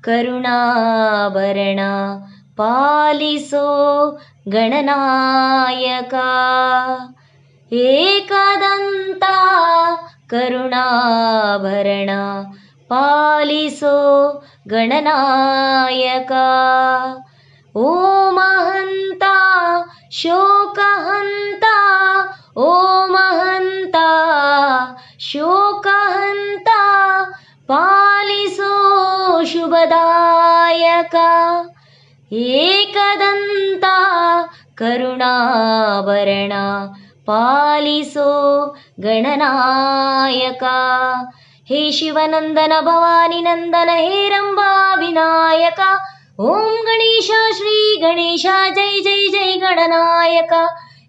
ಕರುಣಾಭರಣ ಪಾಲಿಸೋ Gananayaka. Ekadanta ಕರುಣಾಭರಣ ಪಾಲಿಸೋ Gananayaka. ಓ Mahanta ಶೋಕಹಂತ, ಓ Mahanta ಶೋಕಹಂತ ಪಾಲಿಸೋ ಶುಭದಾಯಕ. Ekadanta ಕರುಣಾಭರಣ ಪಾಲಿಸೋ Gananayaka. ಹೇ ಶಿವನಂದನ Bhavani ನಂದನ ಹೇ Rambha Vinayaka. ಓಂ Ganesha Shri Ganesha ಜೈ ಜೈ ಜೈ Gananayaka.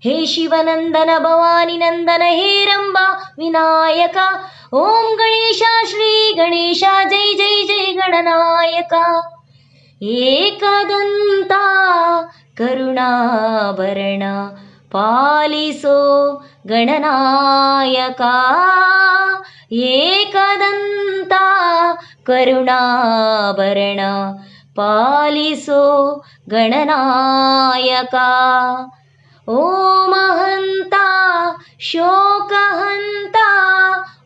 ಹೇ ಶಿವನಂದನ Bhavani ನಂದನ ಹೇ Rambha Vinayaka. ಓಂ Ganesha Shri Ganesha ಜೈ ಜೈ ಜೈ Gananayaka. Ekadanta ಕರುಣಾಭರಣ ಪಾಲಿಸೋ Gananayaka. Ekadanta ಕರುಣಾಭರಣ ಪಾಲಿಸೋ Gananayaka. ಓ Mahanta ಶೋಕಹಂತ,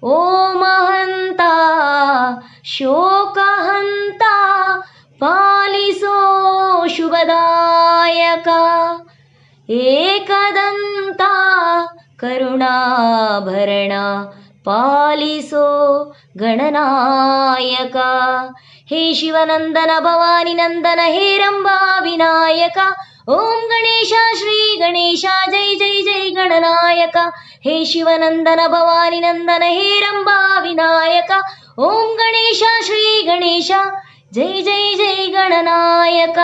ಓ Mahanta ಶೋಕಹಂತ ಪಾಲಿಸೋ ಶುಭದಾಯಕ. Ekadanta ಕರುಣಾಭರಣ ಪಾಲಿಸೋ Gananayaka. ಹೇ ಶಿವನಂದನ Bhavani ನಂದನ ಹೇ Rambha Vinayaka. ಓಂ Ganesha Shri Ganesha ಜೈ ಜೈ ಜೈ Gananayaka. ಹೇ ಶಿವನಂದನ Bhavani ನಂದನ ಹೇ Rambha Vinayaka. ಓಂ Ganesha Shri Ganesha ಜೈ ಜೈ ಜೈ Gananayaka.